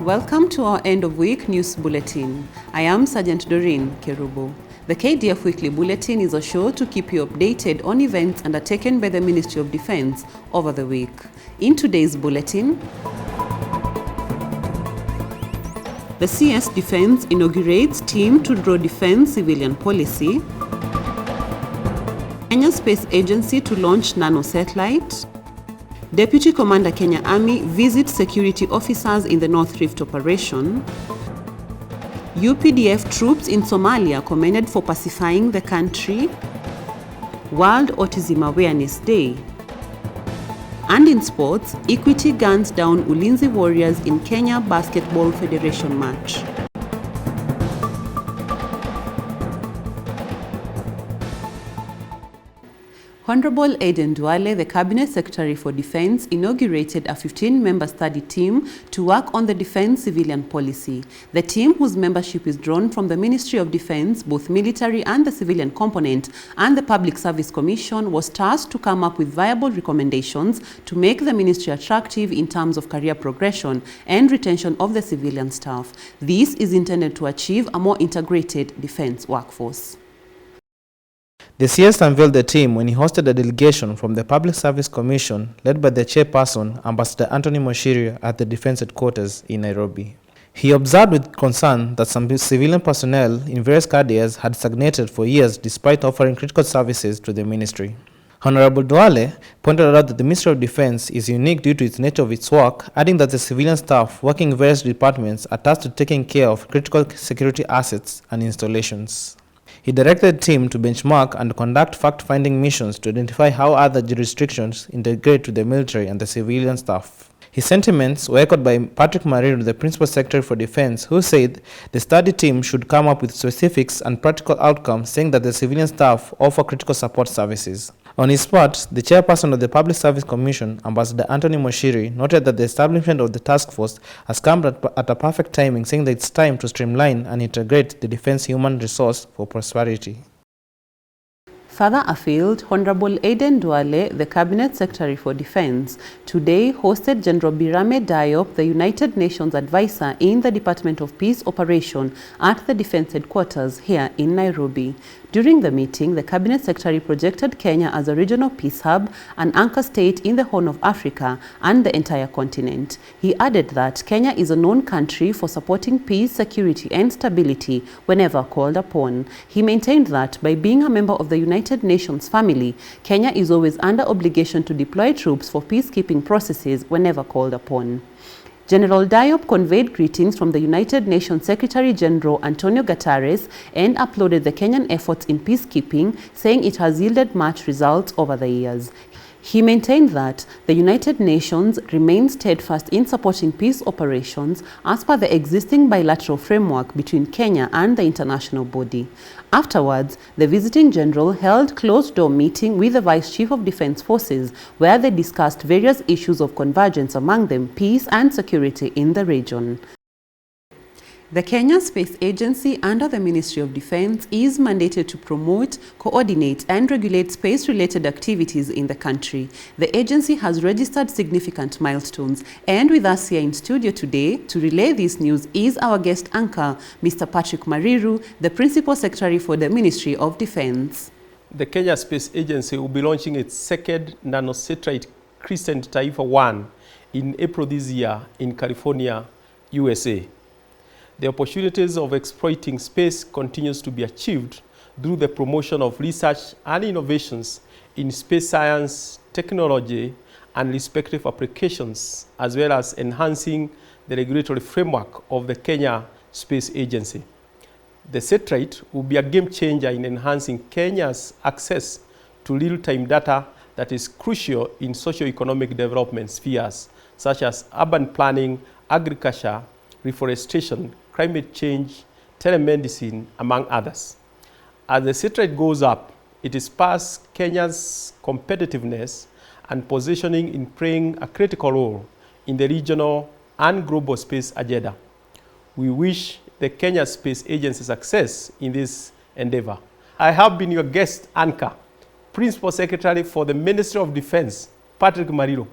Welcome to our end-of-week news bulletin. I am Sergeant Doreen Kerubo. The KDF Weekly Bulletin is a show to keep you updated on events undertaken by the Ministry of Defense over the week. In today's bulletin, the CS Defense inaugurates team to draw defense civilian policy, Kenya Space Agency to launch nano-satellite, Deputy Commander Kenya Army visits security officers in the North Rift operation, UPDF troops in Somalia commended for pacifying the country, World Autism Awareness Day, and in sports, Equity guns down Ulinzi Warriors in Kenya Basketball Federation match. Honorable Aden Duale, the Cabinet Secretary for Defense, inaugurated a 15-member study team to work on the defense civilian policy. The team, whose membership is drawn from the Ministry of Defense, both military and the civilian component, and the Public Service Commission, was tasked to come up with viable recommendations to make the ministry attractive in terms of career progression and retention of the civilian staff. This is intended to achieve a more integrated defense workforce. The CS unveiled the team when he hosted a delegation from the Public Service Commission led by the chairperson, Ambassador Anthony Moshiri, at the Defense Headquarters in Nairobi. He observed with concern that some civilian personnel in various cadres had stagnated for years despite offering critical services to the ministry. Honorable Duale pointed out that the Ministry of Defense is unique due to its nature of its work, adding that the civilian staff working in various departments are tasked to taking care of critical security assets and installations. He directed the team to benchmark and conduct fact-finding missions to identify how other jurisdictions integrate with the military and the civilian staff. His sentiments were echoed by Patrick Mariru, the Principal Secretary for Defense, who said the study team should come up with specifics and practical outcomes, saying that the civilian staff offer critical support services. On his part, the chairperson of the Public Service Commission, Ambassador Anthony Moshiri, noted that the establishment of the task force has come at a perfect timing, saying that it's time to streamline and integrate the defense human resource for prosperity. Further afield, Honorable Aden Duale, the Cabinet Secretary for Defense, today hosted General Birame Diop, the United Nations advisor in the Department of Peace Operation at the Defense Headquarters here in Nairobi. During the meeting, the Cabinet Secretary projected Kenya as a regional peace hub, an anchor state in the Horn of Africa and the entire continent. He added that Kenya is a known country for supporting peace, security and stability whenever called upon. He maintained that by being a member of the United Nations family, Kenya is always under obligation to deploy troops for peacekeeping processes whenever called upon. General Diop conveyed greetings from the United Nations Secretary General Antonio Guterres and applauded the Kenyan efforts in peacekeeping, saying it has yielded much results over the years. He maintained that the United Nations remains steadfast in supporting peace operations as per the existing bilateral framework between Kenya and the international body. Afterwards, the visiting general held closed-door meeting with the Vice Chief of Defense Forces, where they discussed various issues of convergence, among them peace and security in the region. The Kenya Space Agency under the Ministry of Defense is mandated to promote, coordinate and regulate space-related activities in the country. The agency has registered significant milestones, and with us here in studio today to relay this news is our guest anchor, Mr. Patrick Mariru, the Principal Secretary for the Ministry of Defense. The Kenya Space Agency will be launching its second nano-satellite Crescent Taifa 1 in April this year in California, USA. The opportunities of exploiting space continues to be achieved through the promotion of research and innovations in space science, technology, and respective applications, as well as enhancing the regulatory framework of the Kenya Space Agency. The satellite will be a game changer in enhancing Kenya's access to real-time data that is crucial in socio-economic development spheres, such as urban planning, agriculture, reforestation, climate change, telemedicine, among others. As the satellite goes up, it spurs Kenya's competitiveness and positioning in playing a critical role in the regional and global space agenda. We wish the Kenya Space Agency success in this endeavor. I have been your guest anchor, Principal Secretary for the Ministry of Defense, Patrick Mariru.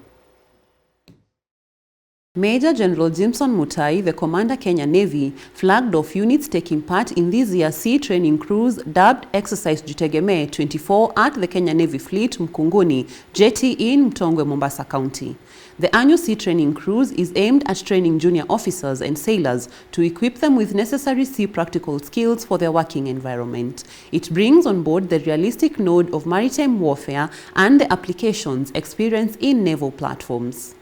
Major General Jimson Mutai, the Commander Kenya Navy, flagged off units taking part in this year's sea training cruise dubbed Exercise Jitegemee 24 at the Kenya Navy Fleet Mkunguni Jetty in Mtongwe, Mombasa County. The annual sea training cruise is aimed at training junior officers and sailors to equip them with necessary sea practical skills for their working environment. It brings on board the realistic node of maritime warfare and the applications experienced in naval platforms.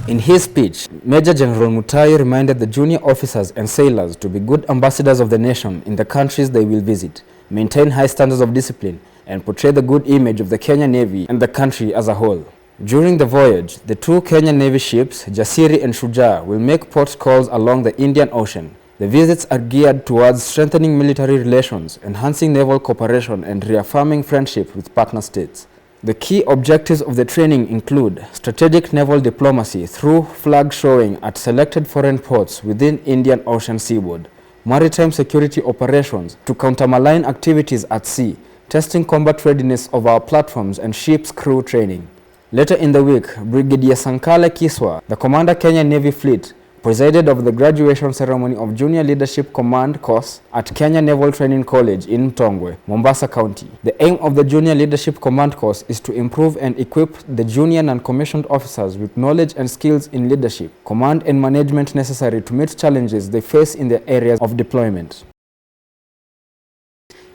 In his speech, Major General Mutai reminded the junior officers and sailors to be good ambassadors of the nation in the countries they will visit, maintain high standards of discipline, and portray the good image of the Kenya Navy and the country as a whole. During the voyage, the two Kenya Navy ships, Jasiri and Shujaa, will make port calls along the Indian Ocean. The visits are geared towards strengthening military relations, enhancing naval cooperation, and reaffirming friendship with partner states. The key objectives of the training include strategic naval diplomacy through flag showing at selected foreign ports within Indian Ocean seaboard, maritime security operations to counter malign activities at sea, testing combat readiness of our platforms and ships crew training. Later in the week, Brigadier Sankala Kiswa, the Commander Kenya Navy Fleet, presided over the graduation ceremony of Junior Leadership Command course at Kenya Naval Training College in Mtongwe, Mombasa County. The aim of the Junior Leadership Command course is to improve and equip the junior non-commissioned officers with knowledge and skills in leadership, command and management necessary to meet challenges they face in their areas of deployment.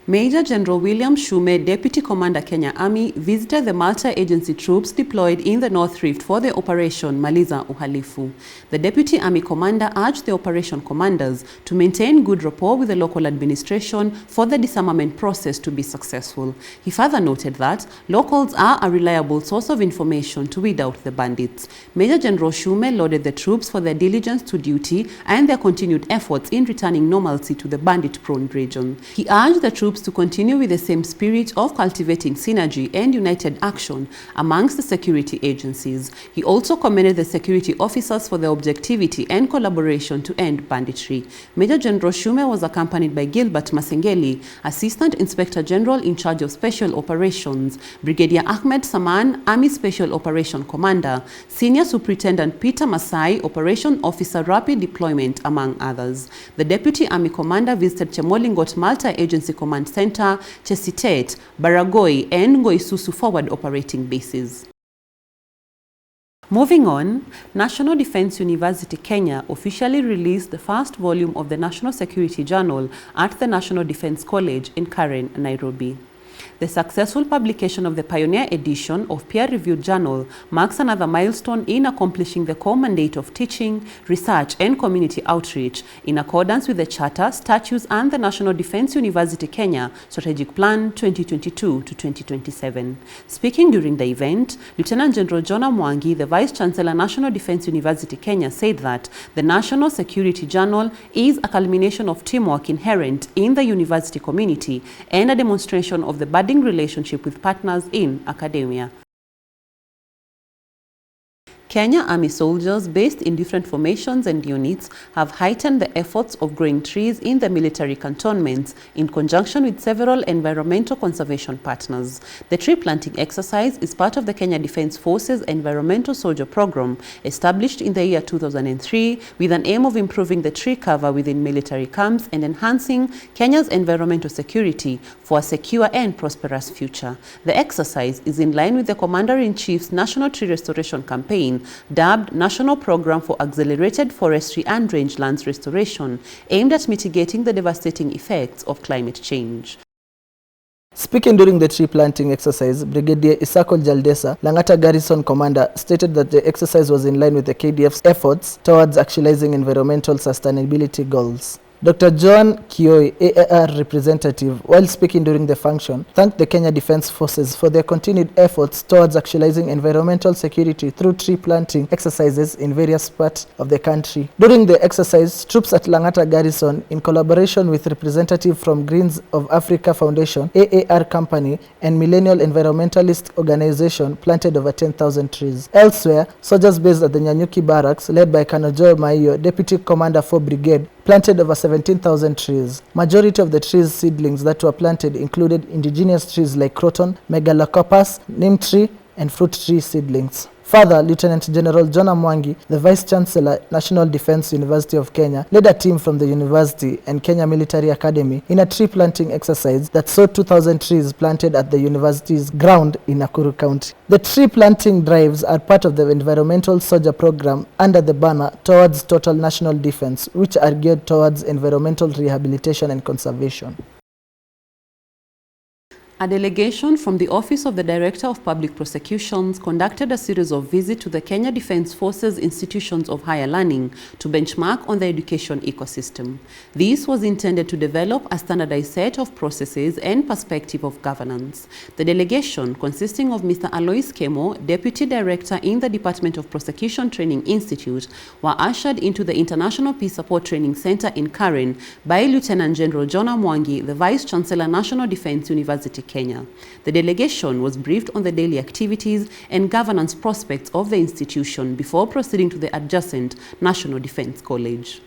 Major General William Shume, Deputy Commander Kenya Army, visited the multi-agency troops deployed in the North Rift for the Operation Maliza Uhalifu. The Deputy Army Commander urged the operation commanders to maintain good rapport with the local administration for the disarmament process to be successful. He further noted that locals are a reliable source of information to weed out the bandits. Major General Shume lauded the troops for their diligence to duty and their continued efforts in returning normalcy to the bandit-prone region. He urged the troops to continue with the same spirit of cultivating synergy and united action amongst the security agencies. He also commended the security officers for their objectivity and collaboration to end banditry. Major General Shume was accompanied by Gilbert Masengeli, Assistant Inspector General in charge of Special Operations, Brigadier Ahmed Saman, Army Special Operation Commander, Senior Superintendent Peter Masai, Operation Officer Rapid Deployment, among others. The Deputy Army Commander visited Chemolingot Multi-Agency Command Center, Chesitet, Baragoi, and Ngoisusu forward operating bases. Moving on, National Defense University Kenya officially released the first volume of the National Security Journal at the National Defense College in Karen, Nairobi. The successful publication of the pioneer edition of peer-reviewed journal marks another milestone in accomplishing the core mandate of teaching, research, and community outreach in accordance with the Charter, statutes, and the National Defense University Kenya Strategic Plan 2022 to 2027. Speaking during the event, Lieutenant General Jonah Mwangi, the Vice Chancellor, National Defense University Kenya, said that the National Security Journal is a culmination of teamwork inherent in the university community and a demonstration of the budding relationship with partners in academia. Kenya Army soldiers based in different formations and units have heightened the efforts of growing trees in the military cantonments in conjunction with several environmental conservation partners. The tree planting exercise is part of the Kenya Defence Forces Environmental Soldier Program, established in the year 2003 with an aim of improving the tree cover within military camps and enhancing Kenya's environmental security for a secure and prosperous future. The exercise is in line with the Commander-in-Chief's National Tree Restoration Campaign, dubbed National Program for Accelerated Forestry and Rangelands Restoration, aimed at mitigating the devastating effects of climate change. Speaking during the tree planting exercise, Brigadier Isako Jaldesa, Langata Garrison Commander, stated that the exercise was in line with the KDF's efforts towards actualizing environmental sustainability goals. Dr. Joan Kioi, AAR representative, while speaking during the function, thanked the Kenya Defence Forces for their continued efforts towards actualizing environmental security through tree planting exercises in various parts of the country. During the exercise, troops at Langata Garrison, in collaboration with representatives from Greens of Africa Foundation, AAR Company, and Millennial Environmentalist Organization, planted over 10,000 trees. Elsewhere, soldiers based at the Nyanyuki Barracks, led by Colonel Joe Maiyo, Deputy Commander 4 Brigade, planted over 17,000 trees. Majority of the trees seedlings that were planted included indigenous trees like croton, megalocorpus, neem tree, and fruit tree seedlings. Further, Lieutenant General John Mwangi, the Vice Chancellor, National Defence University of Kenya, led a team from the university and Kenya Military Academy in a tree planting exercise that saw 2,000 trees planted at the university's ground in Nakuru County. The tree planting drives are part of the Environmental Soldier Program under the banner Towards Total National Defence, which are geared towards environmental rehabilitation and conservation. A delegation from the Office of the Director of Public Prosecutions conducted a series of visits to the Kenya Defence Forces institutions of higher learning to benchmark on the education ecosystem. This was intended to develop a standardized set of processes and perspective of governance. The delegation, consisting of Mr. Alois Kemo, Deputy Director in the Department of Prosecution Training Institute, were ushered into the International Peace Support Training Center in Karen by Lieutenant General John Mwangi, the Vice Chancellor, National Defence University, Kenya. The delegation was briefed on the daily activities and governance prospects of the institution before proceeding to the adjacent National Defence College.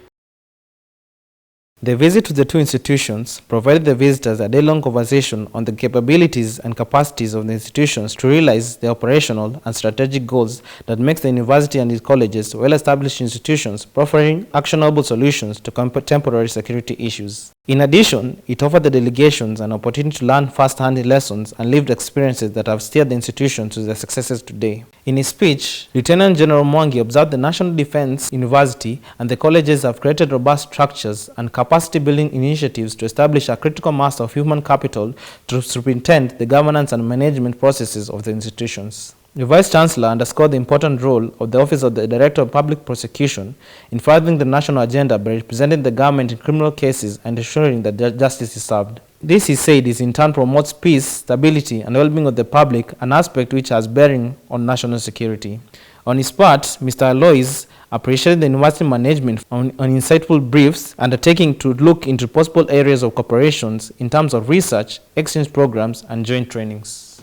The visit to the two institutions provided the visitors a day-long conversation on the capabilities and capacities of the institutions to realize the operational and strategic goals that makes the university and its colleges well-established institutions, proffering actionable solutions to contemporary security issues. In addition, it offered the delegations an opportunity to learn first-hand lessons and lived experiences that have steered the institution to their successes today. In his speech, Lieutenant General Mwangi observed the National Defence University and the colleges have created robust structures and capacity-building initiatives to establish a critical mass of human capital to superintend the governance and management processes of the institutions. The Vice-Chancellor underscored the important role of the Office of the Director of Public Prosecution in furthering the national agenda by representing the government in criminal cases and ensuring that justice is served. This, he said, is in turn promotes peace, stability, and well-being of the public, an aspect which has bearing on national security. On his part, Mr. Alois appreciated the university management on insightful briefs undertaking to look into possible areas of cooperations in terms of research, exchange programs, and joint trainings.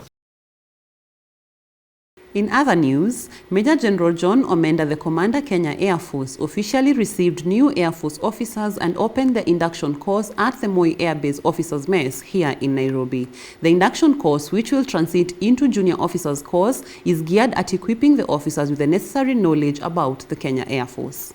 In other news, Major General John Omenda, the Commander, Kenya Air Force, officially received new Air Force officers and opened the induction course at the Moi Air Base Officers Mess here in Nairobi. The induction course, which will transit into Junior Officers course, is geared at equipping the officers with the necessary knowledge about the Kenya Air Force.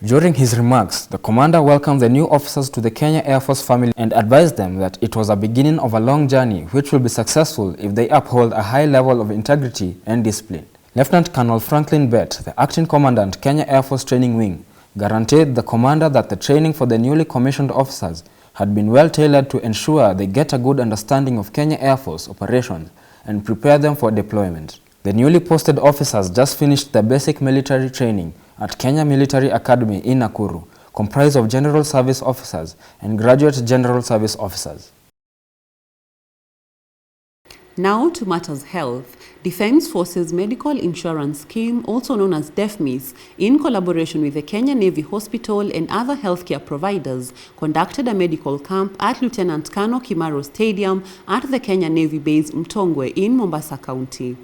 During his remarks, the commander welcomed the new officers to the Kenya Air Force family and advised them that it was a beginning of a long journey which will be successful if they uphold a high level of integrity and discipline. Lieutenant Colonel Franklin Bett, the acting commandant, Kenya Air Force Training Wing, guaranteed the commander that the training for the newly commissioned officers had been well tailored to ensure they get a good understanding of Kenya Air Force operations and prepare them for deployment. The newly posted officers just finished their basic military training at Kenya Military Academy in Nakuru, comprised of General Service Officers and Graduate General Service Officers. Now to matters health. Defence Forces Medical Insurance Scheme, also known as DEFMIS, in collaboration with the Kenya Navy Hospital and other healthcare providers, conducted a medical camp at Lieutenant Colonel Kimaro Stadium at the Kenya Navy base Mtongwe in Mombasa County.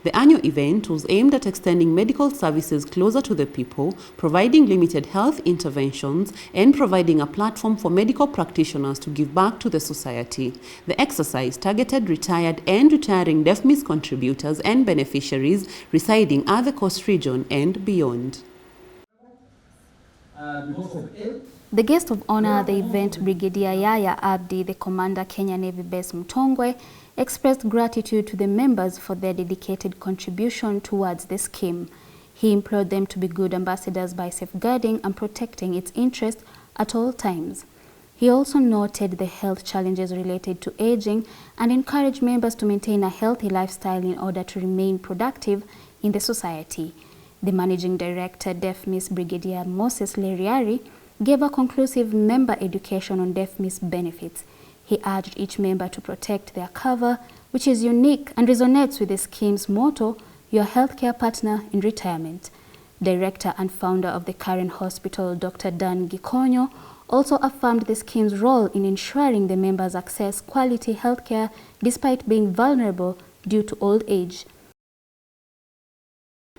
The annual event was aimed at extending medical services closer to the people, providing limited health interventions, and providing a platform for medical practitioners to give back to the society. The exercise targeted retired and retiring DEFMIS contributors and beneficiaries residing at the coast region and beyond. The guest of honor at the event, Brigadier Yaya Abdi, the Commander, Kenya Navy Base Mtongwe, expressed gratitude to the members for their dedicated contribution towards the scheme. He implored them to be good ambassadors by safeguarding and protecting its interests at all times. He also noted the health challenges related to aging and encouraged members to maintain a healthy lifestyle in order to remain productive in the society. The Managing Director, DEFMIS, Brigadier Moses Leriari, gave a conclusive member education on DEFMIS benefits. He urged each member to protect their cover, which is unique and resonates with the scheme's motto, your healthcare partner in retirement. Director and founder of the Karen Hospital, Dr. Dan Gikonyo, also affirmed the scheme's role in ensuring the members access quality healthcare despite being vulnerable due to old age.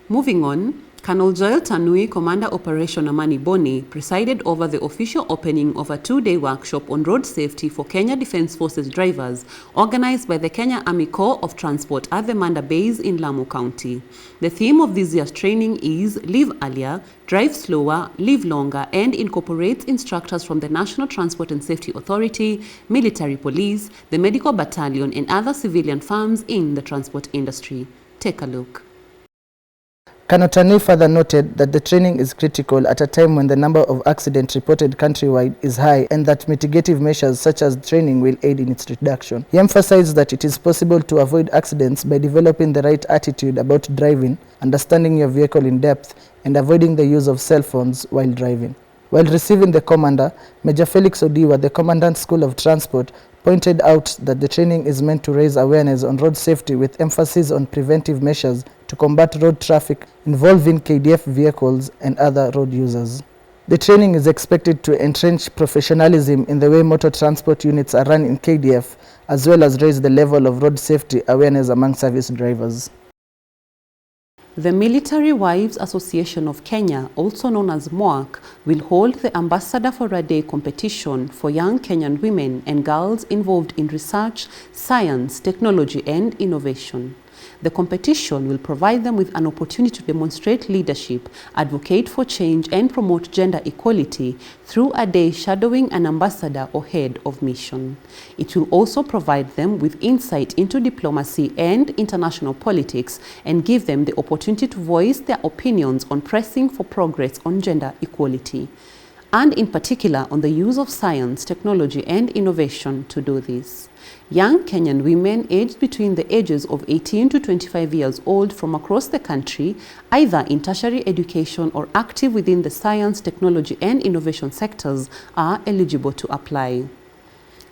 Moving on, Colonel Joel Tanui, Commander Operation Amani Boni, presided over the official opening of a two-day workshop on road safety for Kenya Defence Forces drivers, organized by the Kenya Army Corps of Transport at the Manda Base in Lamu County. The theme of this year's training is Live Earlier, Drive Slower, Live Longer, and incorporates instructors from the National Transport and Safety Authority, military police, the medical battalion, and other civilian firms in the transport industry. Take a look. Colonel Tanui further noted that the training is critical at a time when the number of accidents reported countrywide is high and that mitigative measures such as training will aid in its reduction. He emphasized that it is possible to avoid accidents by developing the right attitude about driving, understanding your vehicle in depth, and avoiding the use of cell phones while driving. While receiving the commander, Major Felix Odiwa, the Commandant School of Transport, pointed out that the training is meant to raise awareness on road safety with emphasis on preventive measures to combat road traffic involving KDF vehicles and other road users. The training is expected to entrench professionalism in the way motor transport units are run in KDF, as well as raise the level of road safety awareness among service drivers. The Military Wives Association of Kenya, also known as MWAC, will hold the Ambassador for a Day competition for young Kenyan women and girls involved in research, science, technology, and innovation. The competition will provide them with an opportunity to demonstrate leadership, advocate for change, and promote gender equality through a day shadowing an ambassador or head of mission. It will also provide them with insight into diplomacy and international politics and give them the opportunity to voice their opinions on pressing for progress on gender equality, and in particular on the use of science, technology, and innovation to do this. Young Kenyan women aged between the ages of 18 to 25 years old from across the country, either in tertiary education or active within the science, technology, and innovation sectors, are eligible to apply.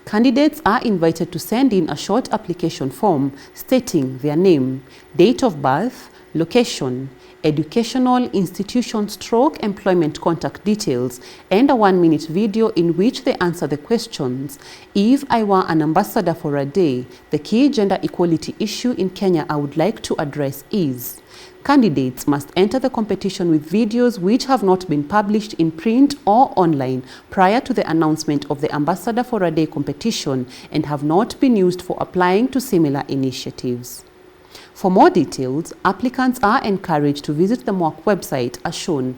Candidates are invited to send in a short application form stating their name, date of birth, location, educational institution / employment contact details, and a 1-minute video in which they answer the questions. If I were an ambassador for a day, the key gender equality issue in Kenya I would like to address is. Candidates must enter the competition with videos which have not been published in print or online prior to the announcement of the Ambassador for a Day competition and have not been used for applying to similar initiatives. For more details, applicants are encouraged to visit the MWAC website as shown.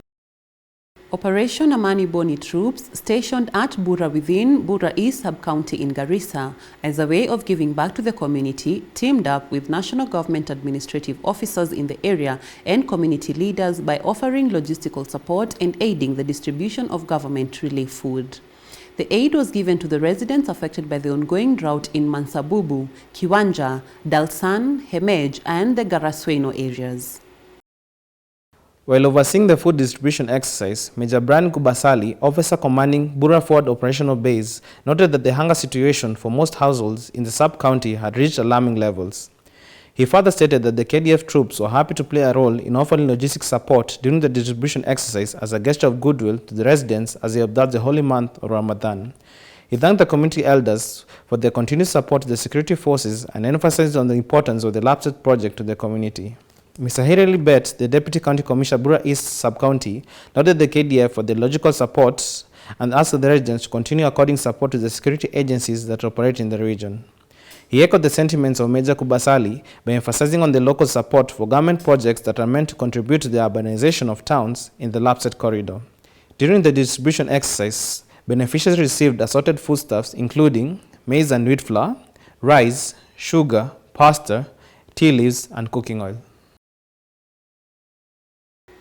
Operation Amani Boni troops stationed at Bura within Bura East Sub-County in Garissa, as a way of giving back to the community, teamed up with national government administrative officers in the area and community leaders by offering logistical support and aiding the distribution of government relief food. The aid was given to the residents affected by the ongoing drought in Mansabubu, Kiwanja, Dalsan, Hemej, and the Garasweno areas. While overseeing the food distribution exercise, Major Brian Kubasali, officer commanding Bura Forward Operational Base, noted that the hunger situation for most households in the sub-county had reached alarming levels. He further stated that the KDF troops were happy to play a role in offering logistic support during the distribution exercise as a gesture of goodwill to the residents as they observed the holy month of Ramadan. He thanked the community elders for their continued support to the security forces and emphasized on the importance of the LAPSET project to the community. Mr. Hireli Bet, the Deputy County Commissioner, Bura East Sub-County, noted the KDF for the logical support and asked the residents to continue according support to the security agencies that operate in the region. He echoed the sentiments of Major Kubasali by emphasizing on the local support for government projects that are meant to contribute to the urbanization of towns in the LAPSET corridor. During the distribution exercise, beneficiaries received assorted foodstuffs including maize and wheat flour, rice, sugar, pasta, tea leaves, and cooking oil.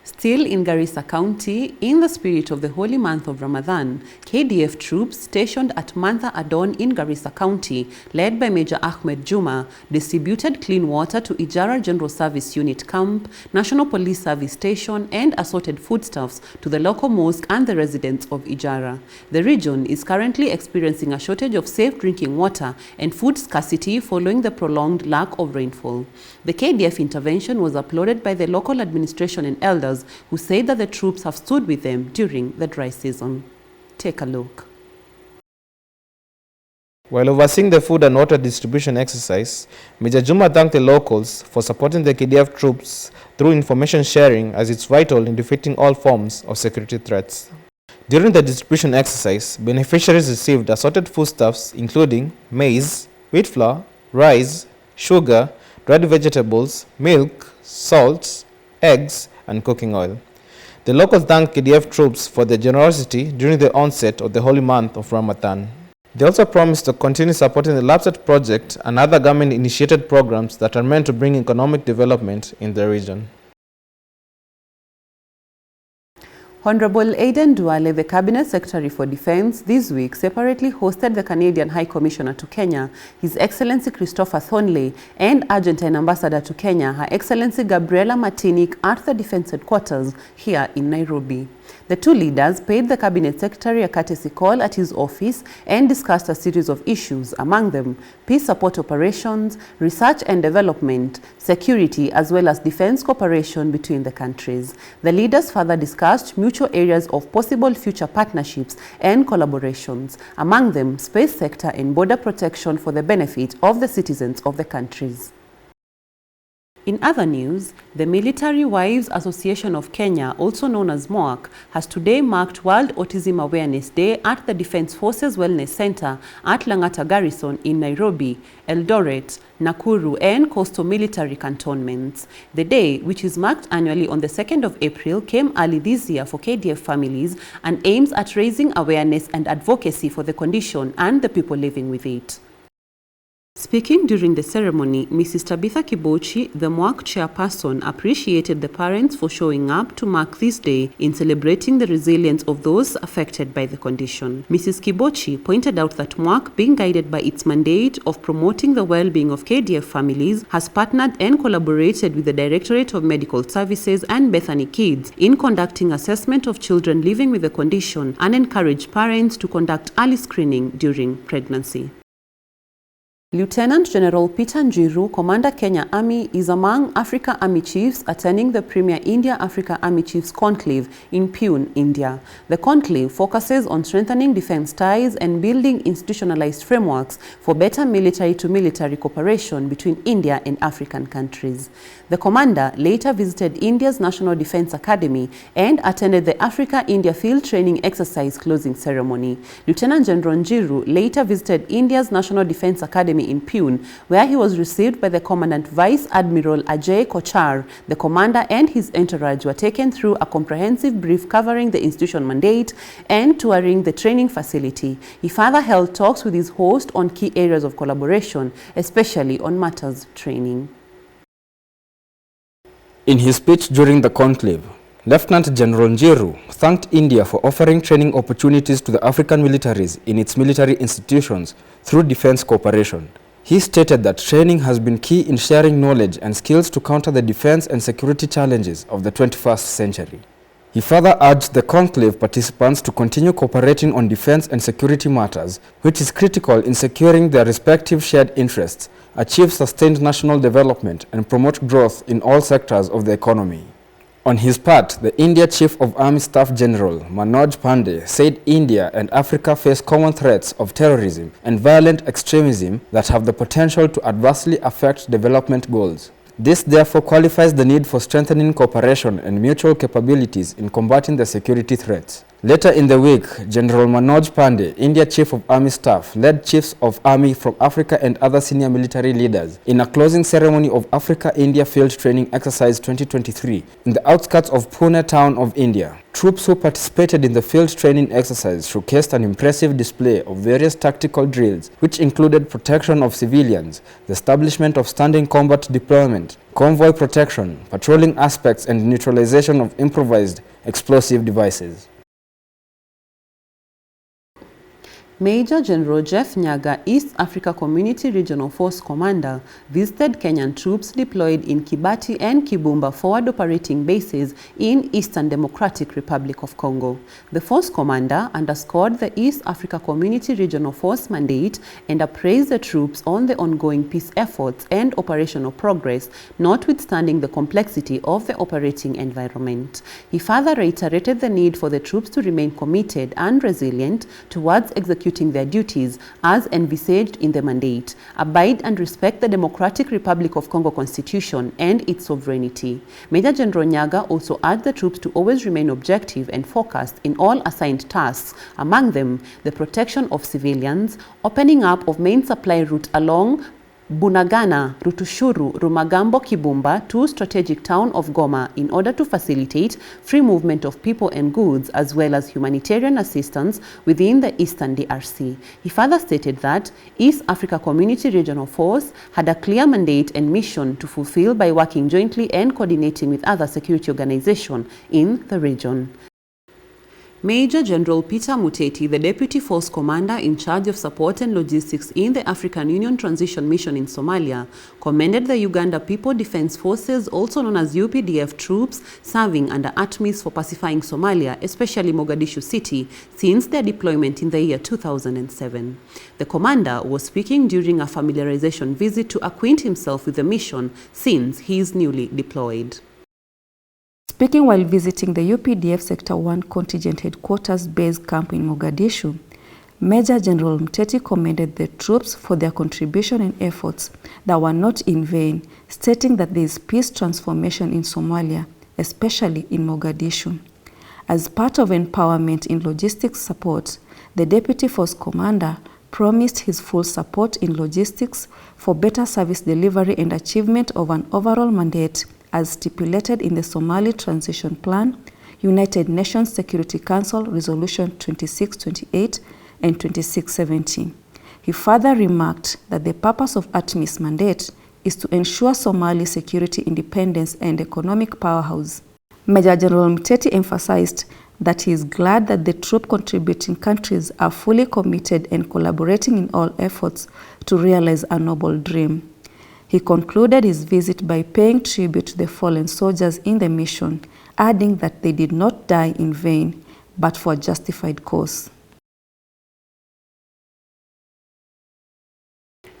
Still in Garissa County, in the spirit of the holy month of Ramadan, KDF troops stationed at Mantha Adon in Garissa County, led by Major Ahmed Juma, distributed clean water to Ijara General Service Unit Camp, National Police Service Station, and assorted foodstuffs to the local mosque and the residents of Ijara. The region is currently experiencing a shortage of safe drinking water and food scarcity following the prolonged lack of rainfall. The KDF intervention was applauded by the local administration and elders, who said that the troops have stood with them during the dry season. Take a look. While overseeing the food and water distribution exercise, Major Juma thanked the locals for supporting the KDF troops through information sharing, as it's vital in defeating all forms of security threats. During the distribution exercise, beneficiaries received assorted foodstuffs including maize, wheat flour, rice, sugar, dried vegetables, milk, salt, eggs, and cooking oil. The locals thanked KDF troops for their generosity during the onset of the holy month of Ramadan. They also promised to continue supporting the LAPSET project and other government-initiated programs that are meant to bring economic development in the region. Honorable Aden Duale, the Cabinet Secretary for Defense, this week separately hosted the Canadian High Commissioner to Kenya, His Excellency Christopher Thornley, and Argentine Ambassador to Kenya, Her Excellency Gabriela Martinic, at the Defense Headquarters here in Nairobi. The two leaders paid the Cabinet Secretary a courtesy call at his office and discussed a series of issues, among them peace support operations, research and development, security, as well as defense cooperation between the countries. The leaders further discussed mutual areas of possible future partnerships and collaborations, among them space sector and border protection for the benefit of the citizens of the countries. In other news, the Military Wives Association of Kenya, also known as MOAC, has today marked World Autism Awareness Day at the Defense Forces Wellness Center at Langata Garrison in Nairobi, Eldoret, Nakuru, and coastal military cantonments. The day, which is marked annually on the 2nd of April, came early this year for KDF families and aims at raising awareness and advocacy for the condition and the people living with it. Speaking during the ceremony, Mrs. Tabitha Kibochi, the MOAC chairperson, appreciated the parents for showing up to mark this day in celebrating the resilience of those affected by the condition. Mrs. Kibochi pointed out that MOAC, being guided by its mandate of promoting the well-being of KDF families, has partnered and collaborated with the Directorate of Medical Services and Bethany Kids in conducting assessment of children living with the condition and encouraged parents to conduct early screening during pregnancy. Lieutenant General Peter Njiru, Commander Kenya Army, is among Africa Army Chiefs attending the Premier India Africa Army Chiefs Conclave in Pune, India. The conclave focuses on strengthening defense ties and building institutionalized frameworks for better military-to-military cooperation between India and African countries. The commander later visited India's National Defense Academy and attended the Africa-India Field Training Exercise closing ceremony. Lieutenant General Njiru later visited India's National Defense Academy in Pune, where he was received by the Commandant Vice Admiral Ajay Kochar. The commander and his entourage were taken through a comprehensive brief covering the institution mandate and touring the training facility. He further held talks with his host on key areas of collaboration, especially on matters training. In his speech during the conclave, Lieutenant General Njiru thanked India for offering training opportunities to the African militaries in its military institutions through defense cooperation. He stated that training has been key in sharing knowledge and skills to counter the defense and security challenges of the 21st century. He further urged the conclave participants to continue cooperating on defense and security matters, which is critical in securing their respective shared interests, achieve sustained national development, and promote growth in all sectors of the economy. On his part, the India Chief of Army Staff General Manoj Pandey said India and Africa face common threats of terrorism and violent extremism that have the potential to adversely affect development goals. This therefore qualifies the need for strengthening cooperation and mutual capabilities in combating the security threats. Later in the week, General Manoj Pandey, India Chief of Army Staff, led Chiefs of Army from Africa and other senior military leaders in a closing ceremony of Africa-India Field Training Exercise 2023 in the outskirts of Pune town of India. Troops who participated in the field training exercise showcased an impressive display of various tactical drills, which included protection of civilians, the establishment of standing combat deployment, convoy protection, patrolling aspects, and neutralization of improvised explosive devices. Major General Jeff Nyaga, East Africa Community Regional Force Commander, visited Kenyan troops deployed in Kibati and Kibumba forward operating bases in Eastern Democratic Republic of Congo. The force commander underscored the East Africa Community Regional Force mandate and appraised the troops on the ongoing peace efforts and operational progress, notwithstanding the complexity of the operating environment. He further reiterated the need for the troops to remain committed and resilient towards executing executing their duties as envisaged in the mandate, abide and respect the Democratic Republic of Congo Constitution and its sovereignty. Major General Nyaga also urged the troops to always remain objective and focused in all assigned tasks, among them the protection of civilians, opening up of main supply route along Bunagana, Rutushuru, Rumagambo, Kibumba to strategic town of Goma in order to facilitate free movement of people and goods as well as humanitarian assistance within the eastern DRC. He further stated that East Africa Community Regional Force had a clear mandate and mission to fulfill by working jointly and coordinating with other security organizations in the region. Major General Peter Muteti, the Deputy Force Commander in charge of support and logistics in the African Union Transition Mission in Somalia, commended the Uganda People Defense Forces, also known as UPDF troops, serving under ATMIS for pacifying Somalia, especially Mogadishu City, since their deployment in the year 2007. The commander was speaking during a familiarization visit to acquaint himself with the mission since he is newly deployed. Speaking while visiting the UPDF Sector 1 Contingent Headquarters base camp in Mogadishu, Major General Muteti commended the troops for their contribution and efforts that were not in vain, stating that there is peace transformation in Somalia, especially in Mogadishu. As part of empowerment in logistics support, the Deputy Force Commander promised his full support in logistics for better service delivery and achievement of an overall mandate as stipulated in the Somali Transition Plan, United Nations Security Council Resolution 2628 and 2617. He further remarked that the purpose of ATMIS mandate is to ensure Somali security independence and economic powerhouse. Major General Muteti emphasized that he is glad that the troop contributing countries are fully committed and collaborating in all efforts to realize a noble dream. He concluded his visit by paying tribute to the fallen soldiers in the mission, adding that they did not die in vain, but for a justified cause.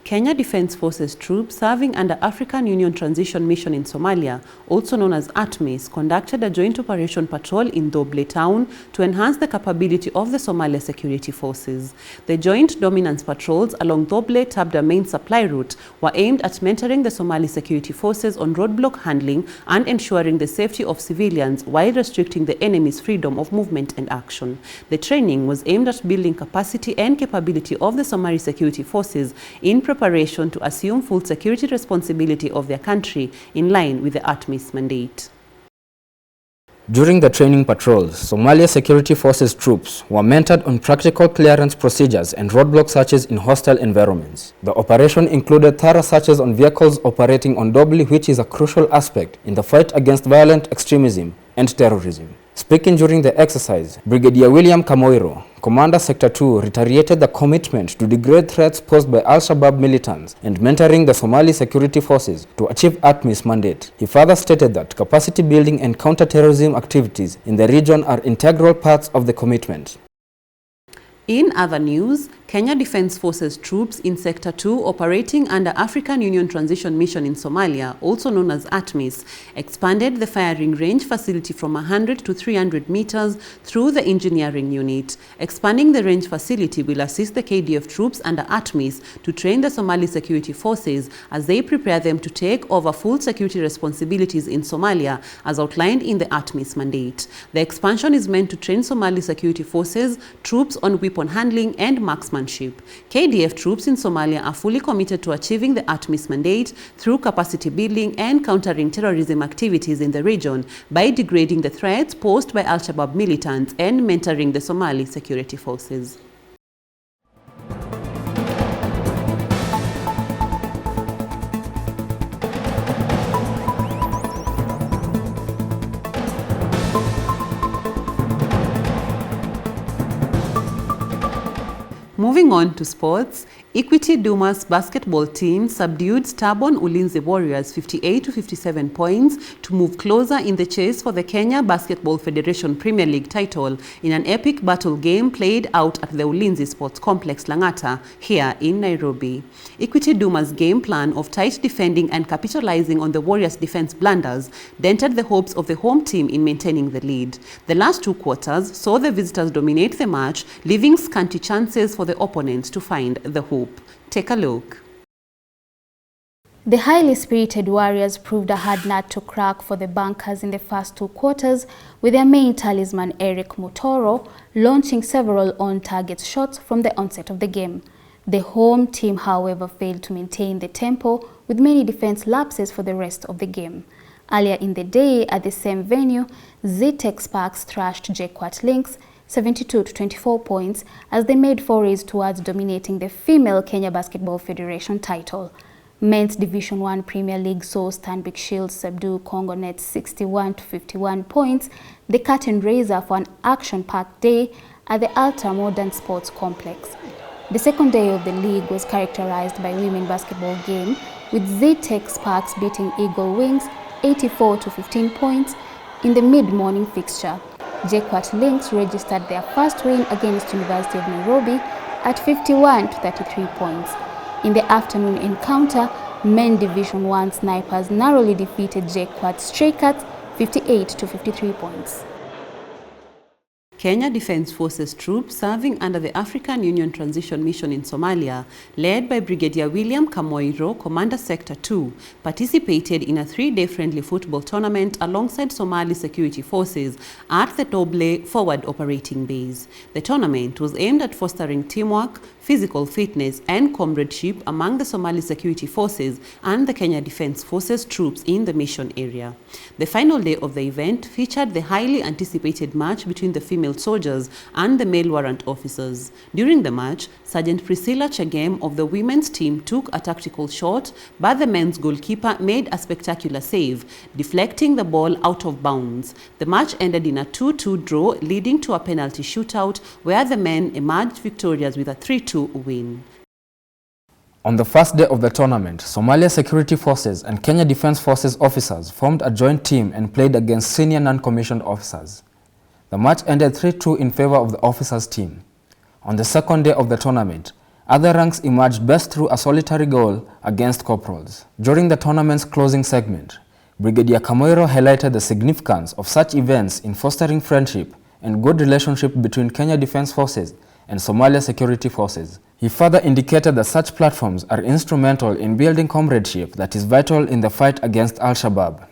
Kenya Defense Forces troops serving under African Union Transition Mission in Somalia, also known as ATMIS, conducted a joint operation patrol in Doble town to enhance the capability of the Somalia security forces. The joint dominance patrols along Doble-Tabda main supply route were aimed at mentoring the Somali security forces on roadblock handling and ensuring the safety of civilians while restricting the enemy's freedom of movement and action. The training was aimed at building capacity and capability of the Somali security forces in preparation to assume full security responsibility of their country in line with the ATMIS mandate. During the training patrols, Somalia Security Forces troops were mentored on practical clearance procedures and roadblock searches in hostile environments. The operation included thorough searches on vehicles operating on Doble, which is a crucial aspect in the fight against violent extremism and terrorism. Speaking during the exercise, Brigadier William Kamoiro, Commander Sector 2, reiterated the commitment to degrade threats posed by Al-Shabaab militants and mentoring the Somali security forces to achieve ATMIS mandate. He further stated that capacity building and counter-terrorism activities in the region are integral parts of the commitment. In other news, Kenya Defense Forces troops in Sector 2 operating under African Union Transition Mission in Somalia, also known as ATMIS, expanded the firing range facility from 100 to 300 meters through the engineering unit. Expanding the range facility will assist the KDF troops under ATMIS to train the Somali security forces as they prepare them to take over full security responsibilities in Somalia as outlined in the ATMIS mandate. The expansion is meant to train Somali security forces, troops on weapon handling and marksmanship. KDF troops in Somalia are fully committed to achieving the ATMIS mandate through capacity building and countering terrorism activities in the region by degrading the threats posed by Al-Shabaab militants and mentoring the Somali security forces. Moving on to sports, Equity Dumas basketball team subdued stubborn Ulinzi Warriors 58 to 57 points to move closer in the chase for the Kenya Basketball Federation Premier League title in an epic battle game played out at the Ulinzi Sports Complex Langata here in Nairobi. Equity Dumas' game plan of tight defending and capitalizing on the Warriors' defense blunders dented the hopes of the home team in maintaining the lead. The last two quarters saw the visitors dominate the match, leaving scanty chances for the opponents to find the hoop. Take a look. The highly spirited Warriors proved a hard nut to crack for the bankers in the first two quarters, with their main talisman Eric Mutoro launching several on-target shots from the onset of the game. The home team, however, failed to maintain the tempo, with many defense lapses for the rest of the game. Earlier in the day, at the same venue, Z-Tech Sparks thrashed JKUAT Lynx 72 to 24 points as they made forays towards dominating the female Kenya Basketball Federation title. Men's Division 1 Premier League saw Stanbic Shield subdue Congo Nets 61 to 51 points, the curtain raiser for an action-packed day at the Ultra Modern Sports Complex. The second day of the league was characterized by women basketball game, with Z-Tech Sparks beating Eagle Wings 84 to 15 points in the mid-morning fixture. JKUAT Lynx registered their first win against University of Nairobi at 51 to 33 points. In the afternoon encounter, Men Division 1 Snipers narrowly defeated JKUAT Stray Cats 58 to 53 points. Kenya Defence Forces troops serving under the African Union Transition Mission in Somalia, led by Brigadier William Kamoiro, Commander Sector 2, participated in a three-day friendly football tournament alongside Somali security forces at the Doble Forward Operating Base. The tournament was aimed at fostering teamwork, physical fitness and comradeship among the Somali security forces and the Kenya Defence Forces troops in the mission area. The final day of the event featured the highly anticipated match between the female soldiers and the male warrant officers. During the match, Sergeant Priscilla Chegem of the women's team took a tactical shot, but the men's goalkeeper made a spectacular save, deflecting the ball out of bounds. The match ended in a 2-2 draw, leading to a penalty shootout where the men emerged victorious with a 3-2 win. On the first day of the tournament, Somalia Security Forces and Kenya Defence Forces officers formed a joint team and played against senior non-commissioned officers. The match ended 3-2 in favor of the officers' team. On the second day of the tournament, other ranks emerged best through a solitary goal against corporals. During the tournament's closing segment, Brigadier Kamoiro highlighted the significance of such events in fostering friendship and good relationship between Kenya Defence Forces and Somalia Security Forces. He further indicated that such platforms are instrumental in building comradeship that is vital in the fight against Al-Shabaab.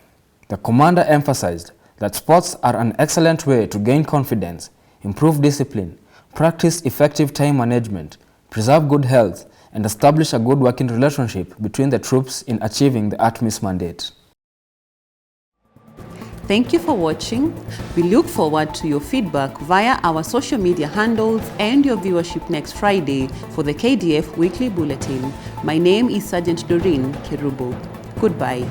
The commander emphasized that sports are an excellent way to gain confidence, improve discipline, practice effective time management, preserve good health, and establish a good working relationship between the troops in achieving the ATMIS mandate. Thank you for watching. We look forward to your feedback via our social media handles and your viewership next Friday for the KDF Weekly Bulletin. My name is Sergeant Doreen Kerubo. Goodbye.